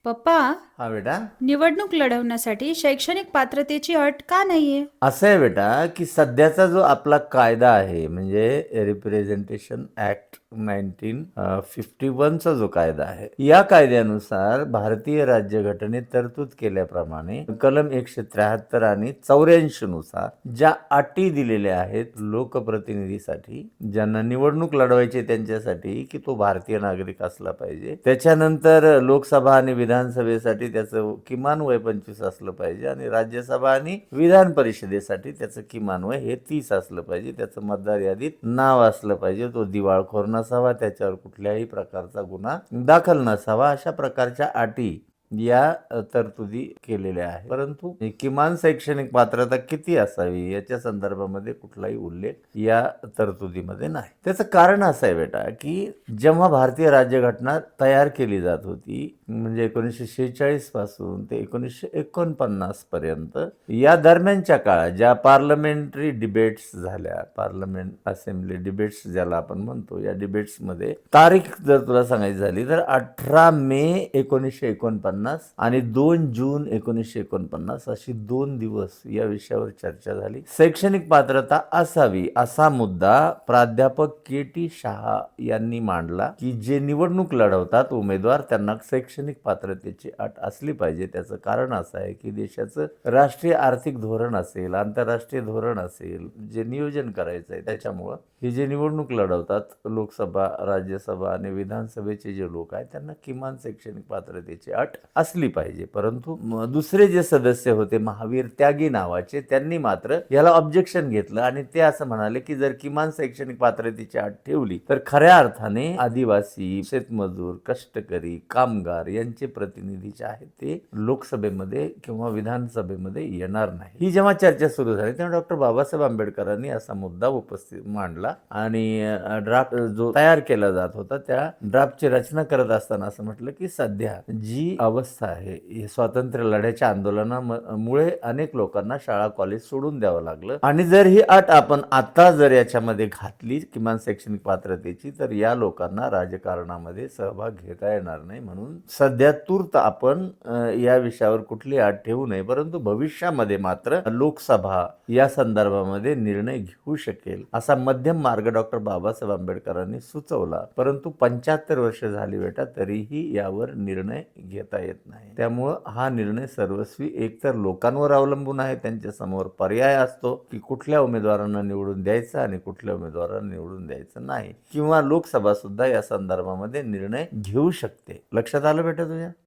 पप्पा, हा बेटा. निवडणूक लढवण्यासाठी शैक्षणिक पात्रतेची अट का नाहीये? असं आहे बेटा की सध्याचा जो आपला कायदा आहे म्हणजे रिप्रेझेंटेशन ऍक्ट 1951चा जो कायदा आहे, या कायद्यानुसार भारतीय राज्यघटनेत तरतूद केल्याप्रमाणे कलम 173 आणि 84 नुसार ज्या अटी दिलेल्या आहेत लोकप्रतिनिधीसाठी, ज्यांना निवडणूक लढवायची त्यांच्यासाठी, की तो भारतीय नागरिक असला पाहिजे. त्याच्यानंतर लोकसभा आणि विधानसभेसाठी त्याचं किमान वय 25 असलं पाहिजे आणि राज्यसभा आणि विधान परिषदेसाठी त्याचं किमान वय हे 30 असलं पाहिजे. त्याचं मतदार यादीत नाव असलं पाहिजे. तो दिवाळखोर नसावा, त्याच्यावर कुठल्याही प्रकारचा गुन्हा दाखल नसावा. अशा प्रकारच्या अटी या तरतुदी केलेल्या आहेत. परंतु किमान शैक्षणिक पात्रता किती असावी याच्या संदर्भामध्ये कुठलाही उल्लेख या तरतुदीमध्ये नाही. त्याचं कारण असं आहे बेटा की जेव्हा भारतीय राज्यघटना तयार केली जात होती, म्हणजे 1946 पासून ते 1949 पर्यंत, या दरम्यानच्या काळात ज्या पार्लमेंटरी डिबेट्स झाल्या, पार्लमेंट असेंब्ली डिबेट्स ज्याला आपण म्हणतो, या डिबेट्समध्ये तारीख जर तुला सांगायची झाली तर 18 मे 1949 आणि 2 जून 1949 अशी 2 दिवस या विषयावर चर्चा झाली. शैक्षणिक पात्रता असावी असा मुद्दा प्राध्यापक के.टी. शहा यांनी मांडला की जे निवडणूक लढवतात उमेदवार, त्यांना शैक्षणिक पात्रतेची अट असली पाहिजे. त्याचं कारण असं आहे की देशाचं राष्ट्रीय आर्थिक धोरण असेल, आंतरराष्ट्रीय धोरण असेल, जे नियोजन करायचं आहे, त्याच्यामुळं हे जे निवडणूक लढवतात लोकसभा, राज्यसभा आणि विधानसभेचे जे लोक आहेत, त्यांना किमान शैक्षणिक पात्रतेची अट असली पाहिजे. परंतु दुसरे जे सदस्य होते महावीर त्यागी नावाचे, त्यांनी मात्र याला ऑब्जेक्शन घेतलं आणि ते असं म्हणाले की जर किमान शैक्षणिक पात्रतेची अट ठेवली तर खऱ्या अर्थाने आदिवासी, शेतमजूर, कष्टकरी, कामगार यांचे प्रतिनिधी जे आहेत ते लोकसभेमध्ये किंवा विधानसभेमध्ये येणार नाही. ही जेव्हा चर्चा सुरू झाली तेव्हा डॉक्टर बाबासाहेब आंबेडकरांनी असा मुद्दा उपस्थित मांडला आणि ड्राफ्ट जो तयार केला जात होता त्या ड्राफ्टची रचना करत असताना असं म्हटलं की सध्या जी अवस्था आहे, स्वातंत्र्य लढ्याच्या आंदोलनामुळे अनेक लोकांना शाळा कॉलेज सोडून द्यावं लागलं आणि जर ही अट आपण आता जर याच्यामध्ये घातली किमान शैक्षणिक पात्रतेची, तर या लोकांना राजकारणामध्ये सहभाग घेता येणार नाही. म्हणून सध्या तूर्त आपण या विषयावर कुठली अट ठेवू नये, परंतु भविष्यामध्ये मात्र लोकसभा या संदर्भामध्ये निर्णय घेऊ शकेल असा मध्यम मार्ग डॉक्टर बाबासाहेब आंबेडकरांनी सुचवला. परंतु 75 वर्ष झाली बेटा, तरीही यावर निर्णय घेता येत नाही. त्यामुळं हा निर्णय सर्वस्वी एकतर लोकांवर अवलंबून आहे, त्यांच्या समोर पर्याय असतो की कुठल्या उमेदवारांना निवडून द्यायचं आणि कुठल्या उमेदवारांना निवडून द्यायचं नाही, किंवा लोकसभा सुद्धा या संदर्भामध्ये निर्णय घेऊ शकते. लक्षात आलं बेटा तुझ्या?